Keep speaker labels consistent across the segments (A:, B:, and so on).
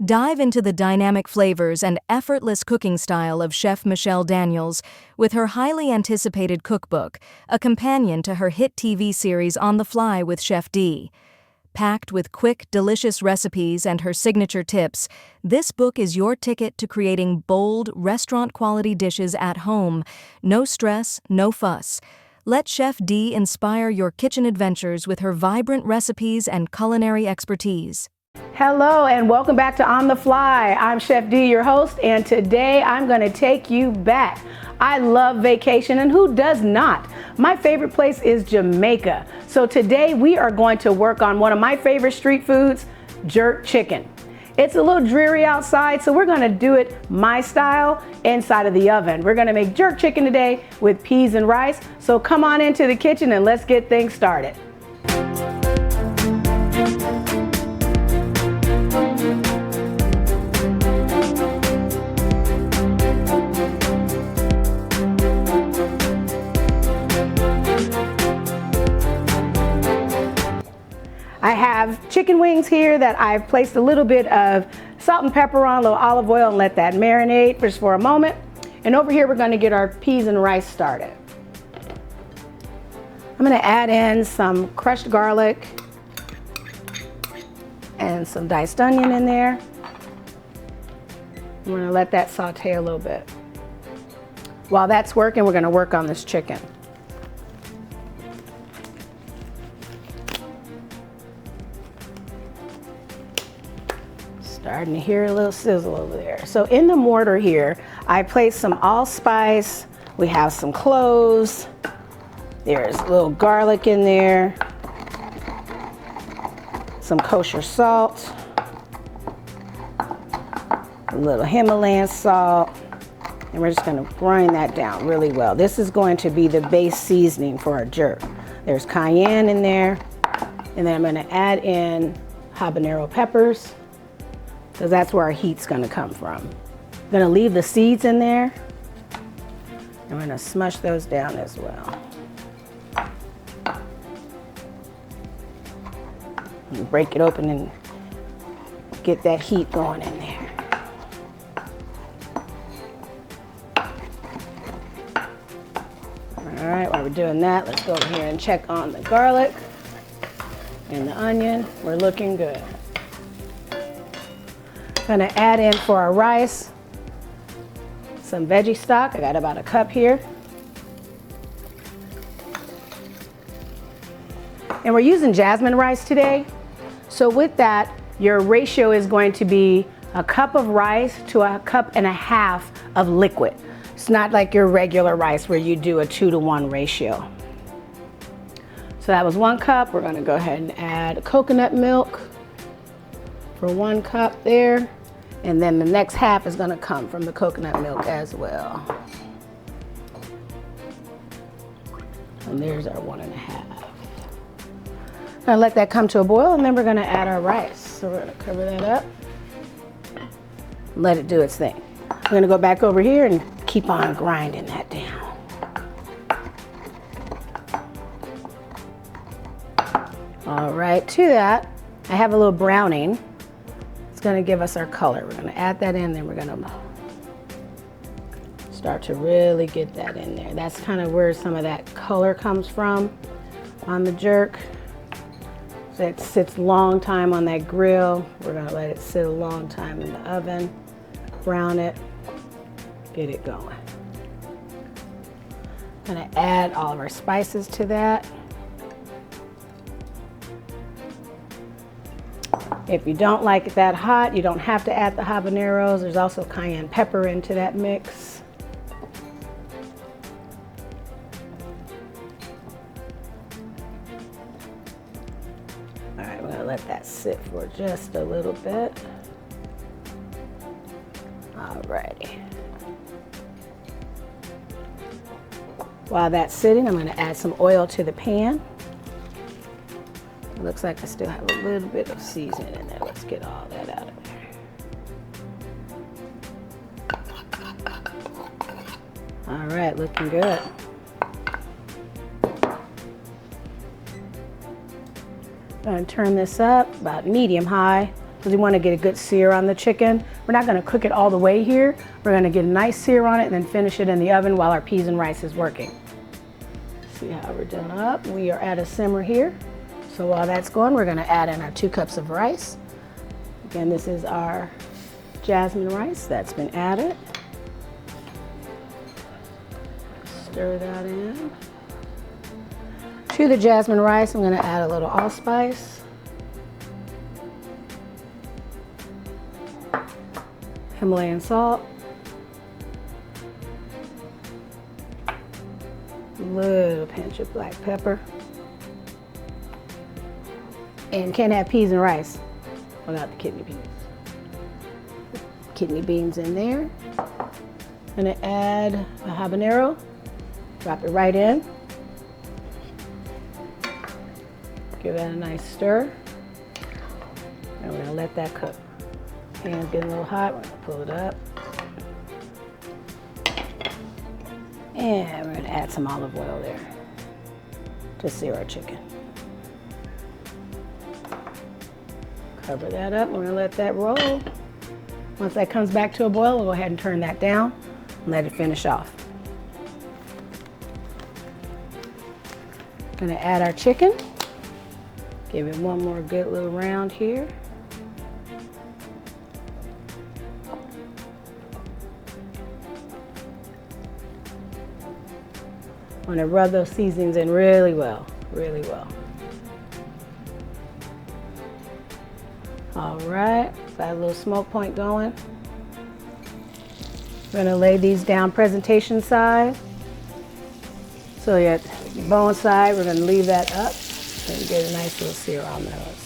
A: Dive into the dynamic flavors and effortless cooking style of Chef Michelle Daniels with her highly anticipated cookbook, a companion to her hit TV series On the Fly with Chef D. Packed with quick, delicious recipes and her signature tips, this book is your ticket to creating bold, restaurant-quality dishes at home. No stress, no fuss. Let Chef D inspire your kitchen adventures with her vibrant recipes and culinary expertise.
B: Hello and welcome back to On the Fly. I'm Chef D, your host, and today I'm going to take you back. I love vacation, and who does not? My favorite place is Jamaica. So today we are going to work on one of my favorite street foods, jerk chicken. It's a little dreary outside, so we're going to do it my style inside of the oven. We're going to make jerk chicken today with peas and rice. So come on into the kitchen and let's get things started. I have chicken wings here that I've placed a little bit of salt and pepper on, a little olive oil, and let that marinate just for a moment. And over here we're going to get our peas and rice started. I'm going to add in some crushed garlic and some diced onion in there. I'm going to let that saute a little bit. While that's working, we're going to work on this chicken. Starting to hear a little sizzle over there. So in the mortar here, I placed some allspice. We have some cloves. There's a little garlic in there. Some kosher salt. A little Himalayan salt. And we're just going to grind that down really well. This is going to be the base seasoning for our jerk. There's cayenne in there. And then I'm going to add in habanero peppers, because that's where our heat's going to come from. I'm going to leave the seeds in there. I'm going to smush those down as well. And break it open and get that heat going in there. All right, while we're doing that, let's go over here and check on the garlic and the onion. We're looking good. Gonna add in for our rice some veggie stock. I got about a cup here. And we're using jasmine rice today. So with that, your ratio is going to be a cup of rice to a cup and a half of liquid. It's not like your regular rice where you do a 2-to-1 ratio. So that was 1 cup. We're gonna go ahead and add coconut milk for 1 cup there. And then the next half is gonna come from the coconut milk as well. And there's our 1.5. Gonna let that come to a boil, and then we're gonna add our rice. So we're gonna cover that up, let it do its thing. We're gonna go back over here and keep on grinding that down. All right, to that, I have a little browning. It's gonna give us our color. We're gonna add that in, then we're gonna start to really get that in there. That's kind of where some of that color comes from on the jerk. So it sits a long time on that grill. We're gonna let it sit a long time in the oven, brown it, get it going. Gonna add all of our spices to that. If you don't like it that hot, you don't have to add the habaneros. There's also cayenne pepper into that mix. All right, we're gonna let that sit for just a little bit. All righty. While that's sitting, I'm gonna add some oil to the pan. It looks like I still have a little bit of seasoning in there. Let's get all that out of there. All right, looking good. I'm gonna turn this up about medium high. because we want to get a good sear on the chicken. We're not going to cook it all the way here. We're going to get a nice sear on it and then finish it in the oven while our peas and rice is working. See how we're done up. We are at a simmer here. So while that's going, we're going to add in our 2 cups of rice. Again, this is our jasmine rice that's been added. Stir that in. To the jasmine rice, I'm going to add a little allspice. Himalayan salt. A little pinch of black pepper. And can't have peas and rice without the kidney beans. Kidney beans in there. I'm gonna add a habanero. Drop it right in. Give that a nice stir. And we're gonna let that cook. Pan's getting a little hot, we're gonna pull it up. And we're gonna add some olive oil there to sear our chicken. Cover that up, we're gonna let that roll. Once that comes back to a boil, we'll go ahead and turn that down and let it finish off. Gonna add our chicken. Give it one more good little round here. Want to rub those seasonings in really well, really well. All right, got a little smoke point going. We're gonna lay these down presentation side. So you got the bone side, we're gonna leave that up and get a nice little sear on those.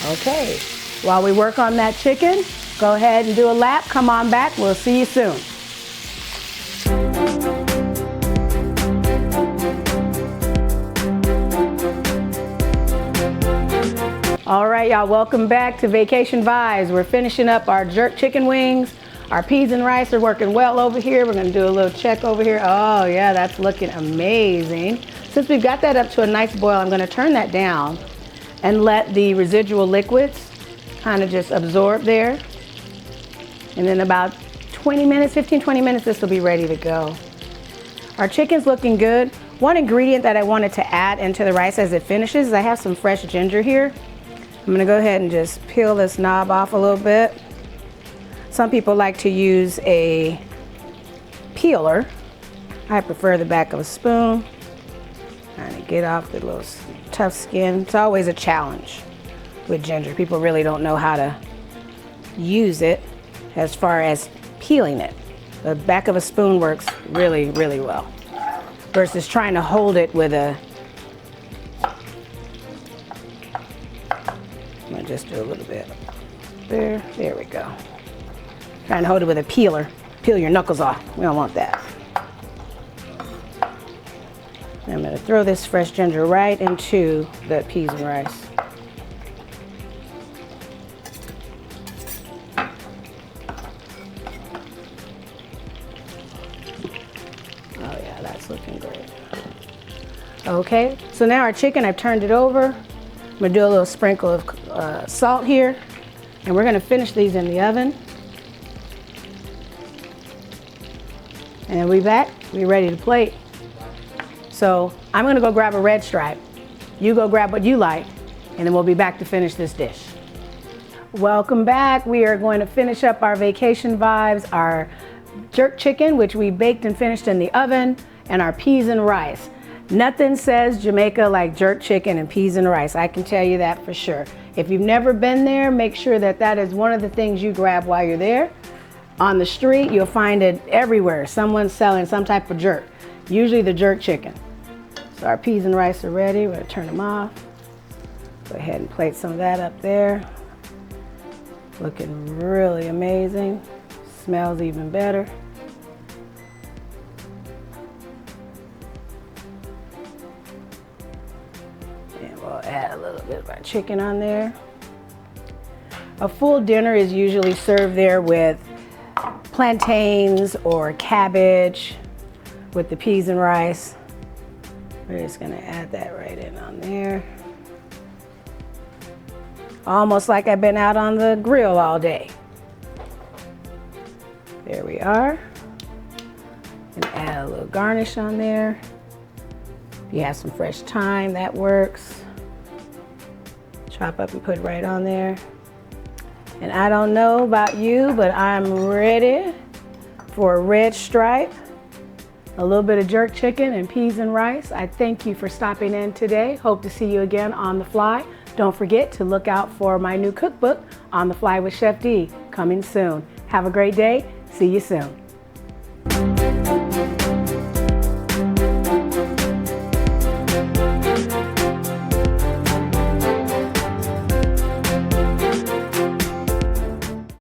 B: Okay, while we work on that chicken, go ahead and do a lap, come on back, we'll see you soon. All right, y'all, welcome back to Vacation Vibes. We're finishing up our jerk chicken wings. Our peas and rice are working well over here. We're gonna do a little check over here. Oh yeah, that's looking amazing. Since we've got that up to a nice boil, I'm gonna turn that down and let the residual liquids kind of just absorb there. And then about 20 minutes, 15, 20 minutes, this will be ready to go. Our chicken's looking good. One ingredient that I wanted to add into the rice as it finishes is I have some fresh ginger here. I'm gonna go ahead and just peel this knob off a little bit. Some people like to use a peeler. I prefer the back of a spoon. Trying to get off the little tough skin. It's always a challenge with ginger. People really don't know how to use it as far as peeling it. The back of a spoon works really, really well versus trying to hold it with a, I'm gonna just do a little bit there. There we go. Trying to hold it with a peeler. Peel your knuckles off. We don't want that. I'm gonna throw this fresh ginger right into the peas and rice. Oh yeah, that's looking great. Okay, so now our chicken, I've turned it over. I'm gonna do a little sprinkle of salt here, and we're gonna finish these in the oven. And we're back, we're ready to plate. So I'm gonna go grab a red stripe. You go grab what you like, and then we'll be back to finish this dish. Welcome back. We are going to finish up our Vacation Vibes, our jerk chicken, which we baked and finished in the oven, and our peas and rice. Nothing says Jamaica like jerk chicken and peas and rice. I can tell you that for sure. If you've never been there, make sure that that is one of the things you grab while you're there. On the street, you'll find it everywhere. Someone's selling some type of jerk, usually the jerk chicken. So our peas and rice are ready. We're gonna turn them off. Go ahead and plate some of that up there. Looking really amazing. Smells even better. And we'll add a little bit of our chicken on there. A full dinner is usually served there with plantains or cabbage with the peas and rice. We're just gonna add that right in on there. Almost like I've been out on the grill all day. There we are. And add a little garnish on there. If you have some fresh thyme, that works. Chop up and put right on there. And I don't know about you, but I'm ready for a red stripe, a little bit of jerk chicken and peas and rice. I thank you for stopping in today. Hope to see you again on the fly. Don't forget to look out for my new cookbook, On the Fly with Chef D, coming soon. Have a great day. See you soon.